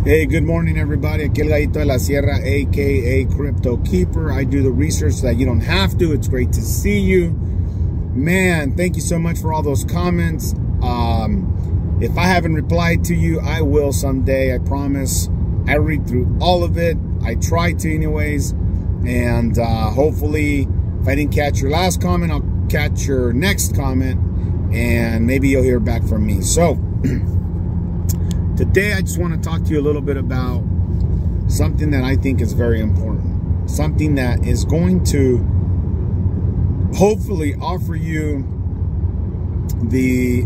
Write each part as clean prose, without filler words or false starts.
Hey, good morning, everybody. Aquí el Gallito de la Sierra, aka Crypto Keeper. I do the research so that you don't have to. It's great to see you. Man, thank you so much for all those comments. If I haven't replied to you, I will someday, I promise. I read through all of it. I try to anyways. And hopefully, if I didn't catch your last comment, I'll catch your next comment. And maybe you'll hear back from me. So, today I just want to talk to you a little bit about something that I think is very important. Something that is going to hopefully offer you the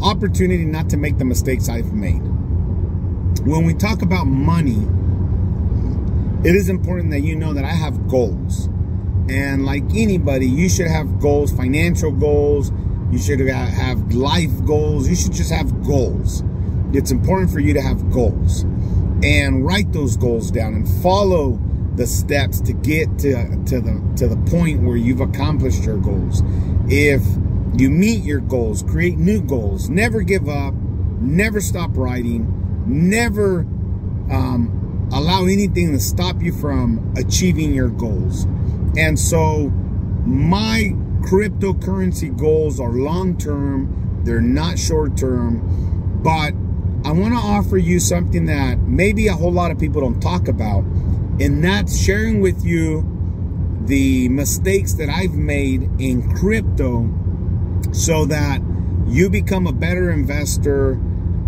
opportunity not to make the mistakes I've made. When we talk about money, it is important that you know that I have goals. And like anybody, you should have goals, financial goals. You should have life goals. You should just have goals. It's important for you to have goals and write those goals down and follow the steps to get to the point where you've accomplished your goals. If you meet your goals, create new goals. Never give up. Never stop writing. Never allow anything to stop you from achieving your goals. And so my cryptocurrency goals are long-term. They're not short-term. But I want to offer you something that maybe a whole lot of people don't talk about, and that's sharing with you the mistakes that I've made in crypto so that you become a better investor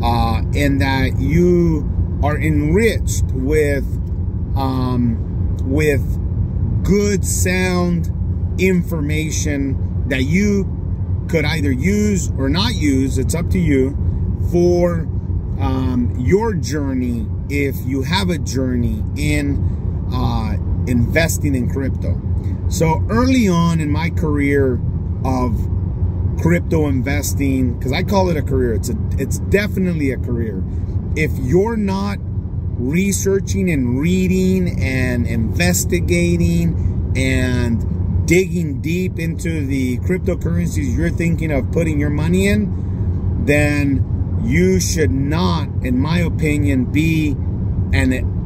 and that you are enriched with good, sound information that you could either use or not use. It's up to you for your journey, if you have a journey in investing in crypto. So early on in my career of crypto investing, because I call it a career, it's definitely a career. If you're not researching and reading and investigating and digging deep into the cryptocurrencies you're thinking of putting your money in, then you should not, in my opinion, be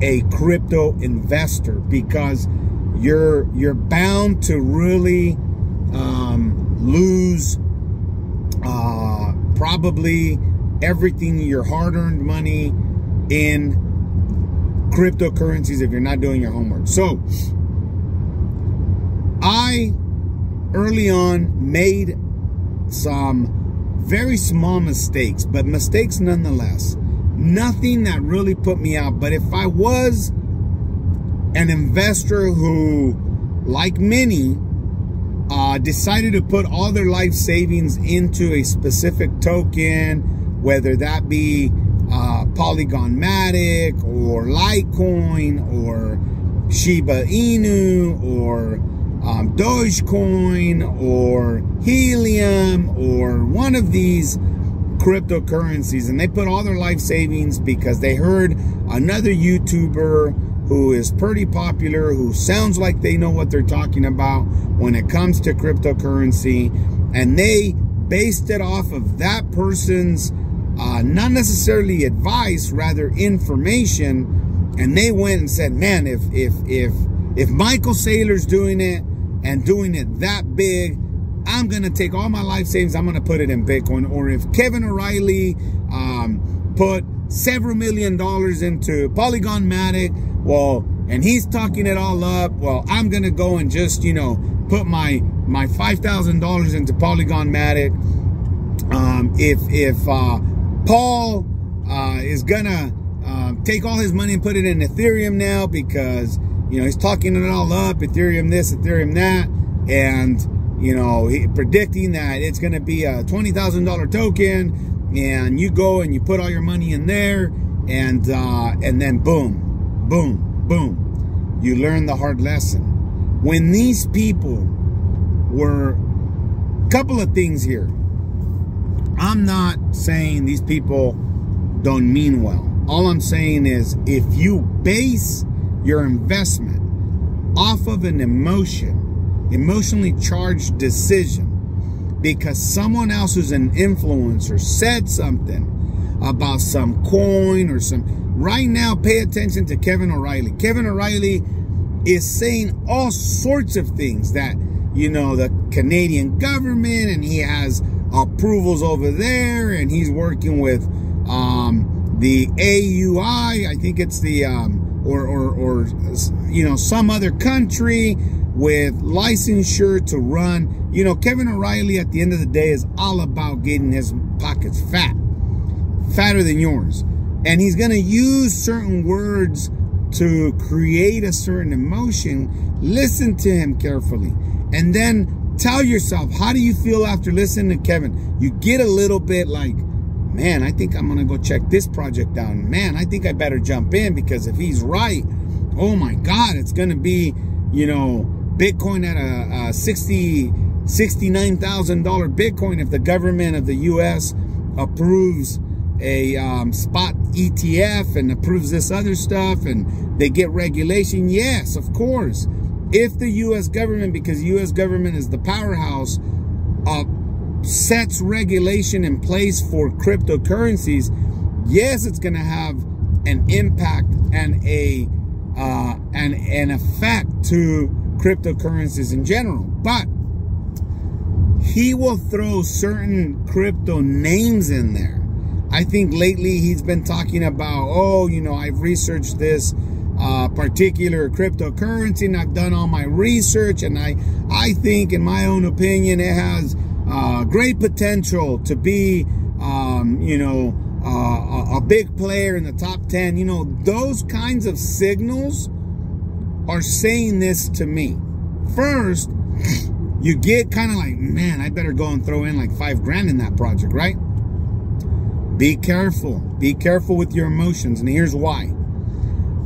a crypto investor, because you're bound to really lose probably everything, your hard-earned money in cryptocurrencies if you're not doing your homework. So I early on made some very small mistakes, but mistakes nonetheless. Nothing that really put me out. But if I was an investor who, like many, decided to put all their life savings into a specific token, whether that be Polygon Matic or Litecoin or Shiba Inu or Dogecoin or Helium or one of these cryptocurrencies, and they put all their life savings because they heard another YouTuber who is pretty popular, who sounds like they know what they're talking about when it comes to cryptocurrency, and they based it off of that person's not necessarily advice, rather information, and they went and said, man, if Michael Saylor's doing it and doing it that big, I'm going to take all my life savings, I'm going to put it in Bitcoin. Or if Kevin O'Reilly put several $1 million into Polygon Matic, well, and he's talking it all up, well, I'm going to go and just, you know, put my $5,000 into Polygon Matic. If Paul is going to take all his money and put it in Ethereum now because, you know, he's talking it all up, Ethereum this, Ethereum that, and, you know, predicting that it's going to be a $20,000 token, and you go and you put all your money in there, and then boom, boom, boom, you learn the hard lesson. When these people were, a couple of things here. I'm not saying these people don't mean well. All I'm saying is, if you base your investment off of an emotionally charged decision because someone else who's an influencer said something about some coin or some right now, pay attention to Kevin O'Reilly. Kevin O'Reilly is saying all sorts of things that, you know, the Canadian government, and he has approvals over there, and he's working with the AUI, I think it's the or you know, some other country with licensure to run. You know, Kevin O'Reilly at the end of the day is all about getting his pockets fatter than yours, and he's going to use certain words to create a certain emotion. Listen to him carefully, and then tell yourself, how do you feel after listening to Kevin? You get a little bit like, man, I think I'm gonna go check this project out. Man, I think I better jump in, because if he's right, oh my God, it's gonna be, you know, Bitcoin at a $69,000 Bitcoin if the government of the US approves a spot ETF and approves this other stuff, and they get regulation. Yes, of course. If the US government, because US government is the powerhouse, sets regulation in place for cryptocurrencies, yes, it's going to have an impact and an effect to cryptocurrencies in general. But he will throw certain crypto names in there. I think lately he's been talking about, oh, you know, I've researched this particular cryptocurrency, and I've done all my research, and I think, in my own opinion, it has great potential to be, you know, a big player in the top 10. You know, those kinds of signals are saying this to me. First, you get kind of like, man, I better go and throw in like $5,000 in that project, right? Be careful. Be careful with your emotions. And here's why.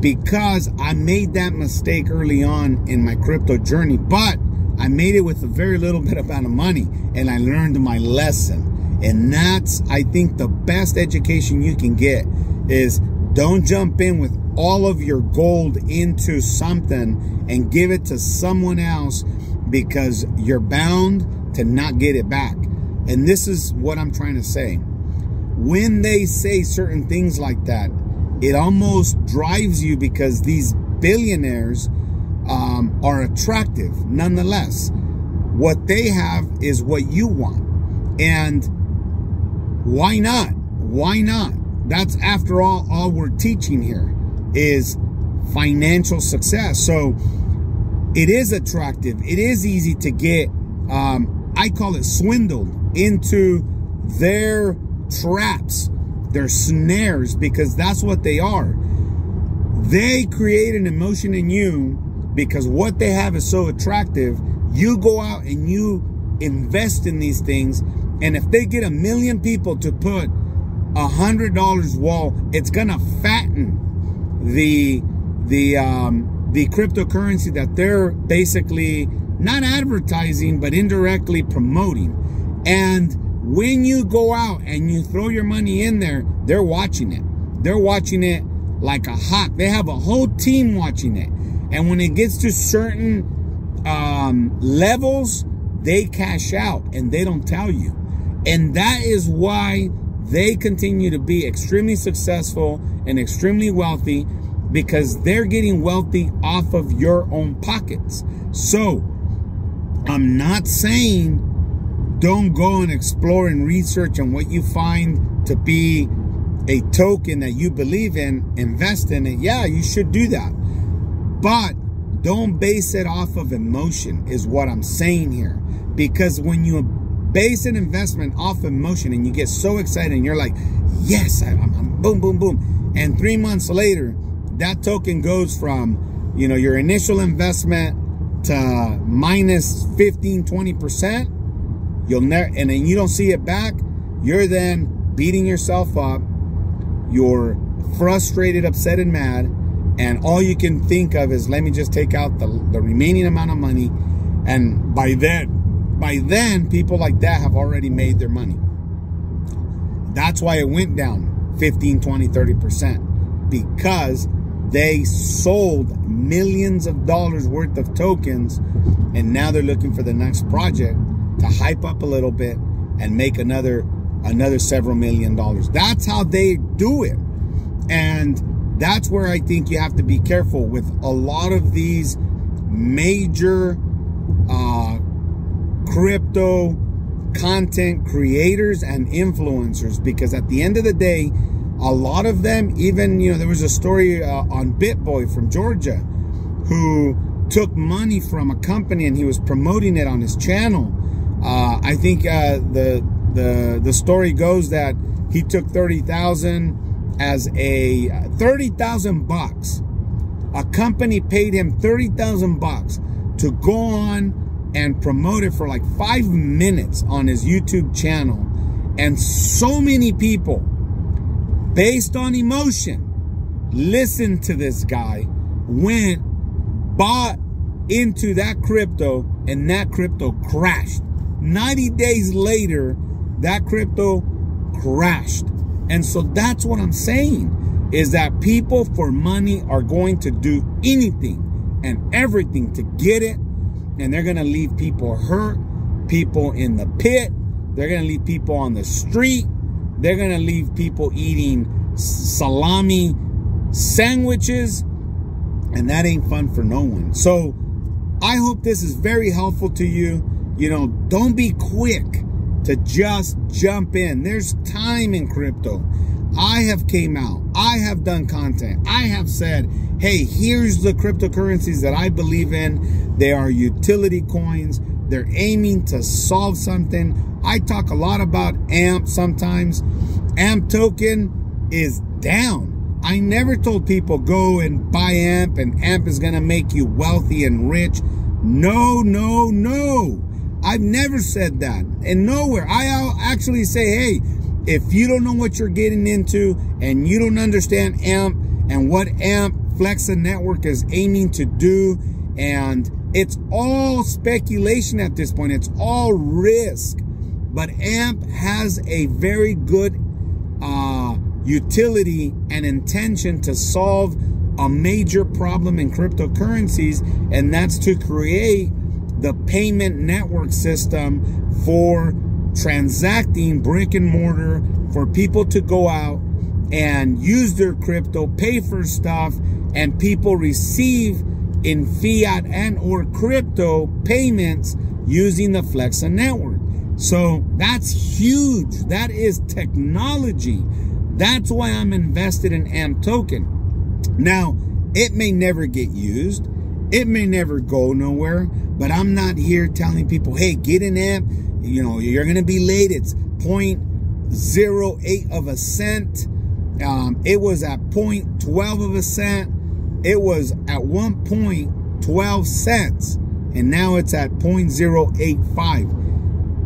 Because I made that mistake early on in my crypto journey, but I made it with a very little bit amount of money, and I learned my lesson. And that's, I think, the best education you can get is don't jump in with all of your gold into something and give it to someone else, because you're bound to not get it back. And this is what I'm trying to say. When they say certain things like that, it almost drives you, because these billionaires are attractive nonetheless. What they have is what you want. And why not? Why not? That's, after all we're teaching here is financial success. So it is attractive. It is easy to get, I call it swindled into their traps, their snares, because that's what they are. They create an emotion in you because what they have is so attractive. You go out and you invest in these things, and if they get 1 million people to put $100, well, it's gonna fatten the cryptocurrency that they're basically not advertising but indirectly promoting. And when you go out and you throw your money in there, they're watching it. They're watching it like a hawk. They have a whole team watching it. And when it gets to certain levels, they cash out and they don't tell you. And that is why they continue to be extremely successful and extremely wealthy, because they're getting wealthy off of your own pockets. So I'm not saying don't go and explore and research, and what you find to be a token that you believe in, invest in it. Yeah, you should do that. But don't base it off of emotion is what I'm saying here. Because when you base an investment off emotion and you get so excited and you're like, yes, I'm boom, boom, boom. And 3 months later, that token goes from, you know, your initial investment to minus 15, 20%. You'll never, and then you don't see it back. You're then beating yourself up. You're frustrated, upset, and mad. And all you can think of is, let me just take out the remaining amount of money. And by then, people like that have already made their money. That's why it went down 15, 20, 30%. Because they sold millions of dollars worth of tokens. And now they're looking for the next project to hype up a little bit and make another several $1 million. That's how they do it. And That's where I think you have to be careful with a lot of these major crypto content creators and influencers, because at the end of the day, a lot of them, even, you know, there was a story on BitBoy from Georgia who took money from a company and he was promoting it on his channel. I think the story goes that he took 30,000 as a 30,000 bucks. A company paid him 30,000 bucks to go on and promote it for like 5 minutes on his YouTube channel. And so many people, based on emotion, listened to this guy, went, bought into that crypto, and that crypto crashed. 90 days later, that crypto crashed. And so that's what I'm saying, is that people for money are going to do anything and everything to get it. And they're going to leave people hurt, people in the pit. They're going to leave people on the street. They're going to leave people eating salami sandwiches. And that ain't fun for no one. So I hope this is very helpful to you. You know, don't be quick to just jump in. There's time in crypto. I have came out. I have done content. I have said, hey, here's the cryptocurrencies that I believe in. They are utility coins. They're aiming to solve something. I talk a lot about AMP sometimes. AMP token is down. I never told people go and buy AMP and AMP is going to make you wealthy and rich. No, no, no. I've never said that. And nowhere. I actually say, hey, if you don't know what you're getting into and you don't understand AMP and what AMP Flexa Network is aiming to do, and it's all speculation at this point, it's all risk, but AMP has a very good utility and intention to solve a major problem in cryptocurrencies, and that's to create the payment network system for transacting brick and mortar, for people to go out and use their crypto, pay for stuff, and people receive in fiat and or crypto payments using the Flexa network. So that's huge. That is technology. That's why I'm invested in AMP token. Now, it may never get used. It may never go nowhere, but I'm not here telling people, hey, get an AMP. You know, you're going to be late. It's 0.08 of a cent. It was at 0.12 of a cent. It was at one point 12 cents. And now it's at 0.085.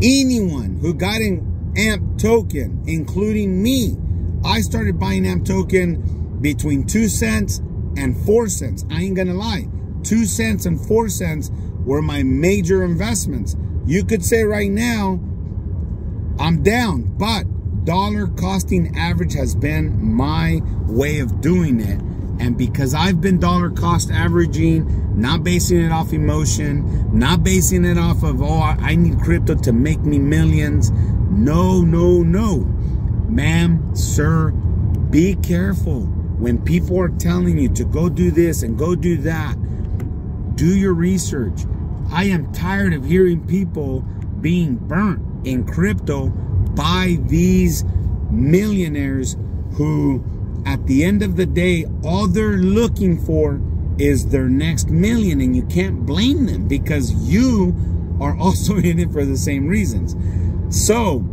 Anyone who got an AMP token, including me, I started buying AMP token between 2 cents and 4 cents. I ain't going to lie. 2 cents and 4 cents were my major investments. You could say right now, I'm down, but dollar costing average has been my way of doing it. And because I've been dollar cost averaging, not basing it off emotion, not basing it off of, oh, I need crypto to make me millions. No, no, no. Ma'am, sir, be careful. When people are telling you to go do this and go do that, do your research. I am tired of hearing people being burnt in crypto by these millionaires who, at the end of the day, all they're looking for is their next million. And you can't blame them, because you are also in it for the same reasons. So,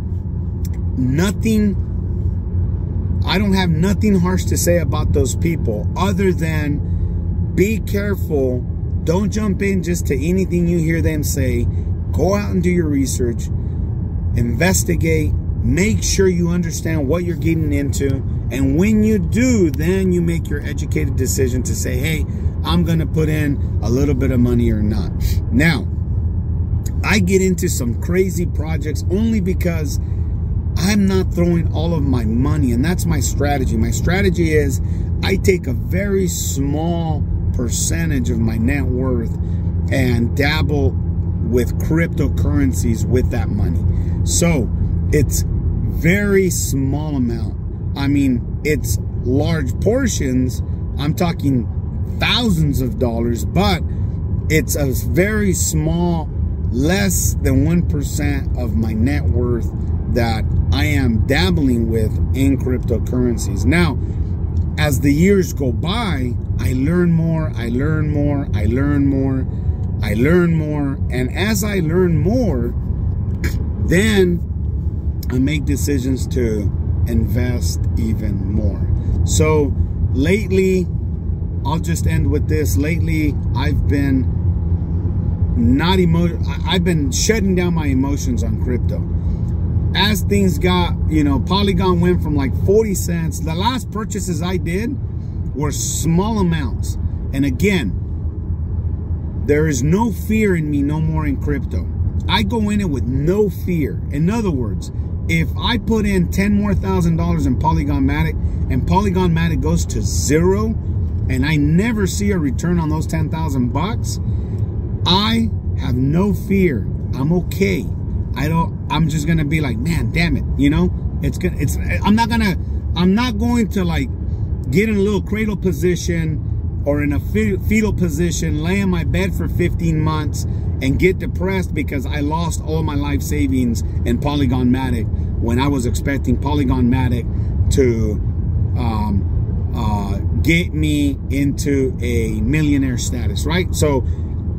I don't have nothing harsh to say about those people other than be careful. Don't jump in just to anything you hear them say. Go out and do your research. Investigate. Make sure you understand what you're getting into. And when you do, then you make your educated decision to say, hey, I'm going to put in a little bit of money or not. Now, I get into some crazy projects only because I'm not throwing all of my money. And that's my strategy. My strategy is I take a very small percentage of my net worth and dabble with cryptocurrencies with that money. So it's very small amount. I mean, it's large portions, I'm talking thousands of dollars, but it's a very small, less than 1% of my net worth that I am dabbling with in cryptocurrencies. Now, as the years go by, I learn more, I learn more, I learn more, I learn more. And as I learn more, then I make decisions to invest even more. So lately, I'll just end with this. Lately, I've been I've been shutting down my emotions on crypto. As things got, you know, Polygon went from like 40 cents. The last purchases I did were small amounts. And again, there is no fear in me no more in crypto. I go in it with no fear. In other words, if I put in $10,000 more in Polygon Matic and Polygon Matic goes to zero and I never see a return on those 10,000 bucks, I have no fear. I'm okay. I'm just gonna be like, man, damn it, you know, I'm not going to like get in a little cradle position or in a fetal position, lay in my bed for 15 months and get depressed because I lost all my life savings in Polygon Matic when I was expecting Polygon Matic to get me into a millionaire status, right? So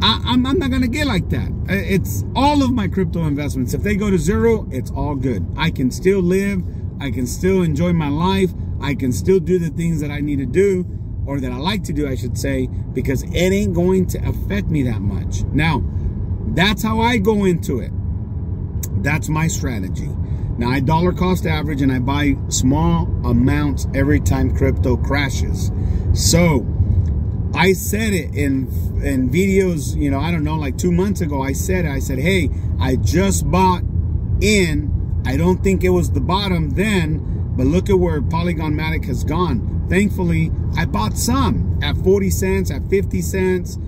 I'm not gonna get like that. It's all of my crypto investments. If they go to zero, it's all good. I can still live. I can still enjoy my life. I can still do the things that I need to do, or that I like to do, I should say, because it ain't going to affect me that much. Now, that's how I go into it. That's my strategy. Now, I dollar cost average and I buy small amounts every time crypto crashes. So I said it in videos, you know, I don't know, like 2 months ago, I said, hey, I just bought in. I don't think it was the bottom then, but look at where Polygon Matic has gone. Thankfully, I bought some at 40 cents, at 50 cents.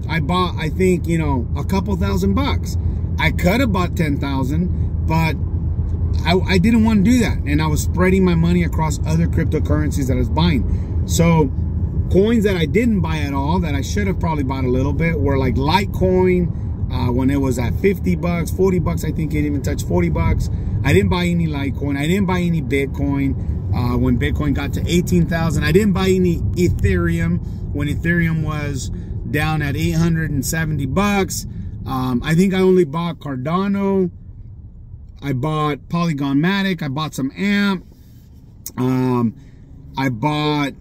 I bought, I think, you know, a couple $1,000. I could have bought 10,000, but I didn't want to do that. And I was spreading my money across other cryptocurrencies that I was buying. So coins that I didn't buy at all, that I should have probably bought a little bit, were like Litecoin, when it was at 50 bucks, 40 bucks. I think it even touched 40 bucks. I didn't buy any Litecoin. I didn't buy any Bitcoin. When Bitcoin got to 18,000, I didn't buy any Ethereum when Ethereum was down at 870 bucks. I think I only bought Cardano. I bought Polygon Matic. I bought some AMP. I bought,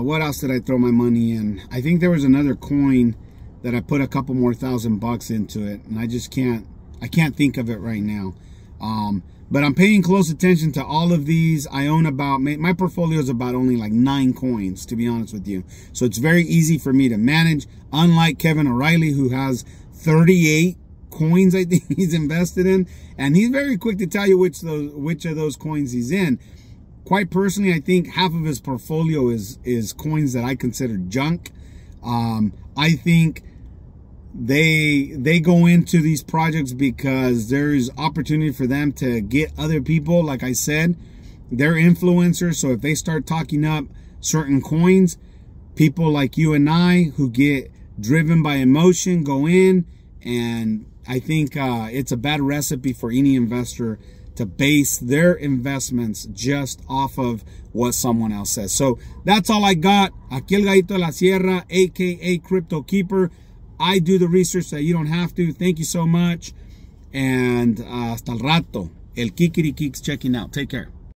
what else did I throw my money in? I think there was another coin that I put a couple more $1,000 into it, and I just can't think of it right now. But I'm paying close attention to all of these. I own about, my portfolio is about only like 9 coins, to be honest with you. So it's very easy for me to manage, unlike Kevin O'Reilly, who has 38 coins I think he's invested in, and he's very quick to tell you which of those coins he's in. Quite personally, I think half of his portfolio is coins that I consider junk. I think they go into these projects because there's opportunity for them to get other people, like I said, they're influencers. So if they start talking up certain coins, people like you and I who get driven by emotion go in, and I think it's a bad recipe for any investor to base their investments just off of what someone else says. So that's all I got. Aquí el Gallito de la Sierra, aka Crypto Keeper. I do the research that you don't have to. Thank you so much. And hasta el rato. El Kikiri Keeks checking out. Take care.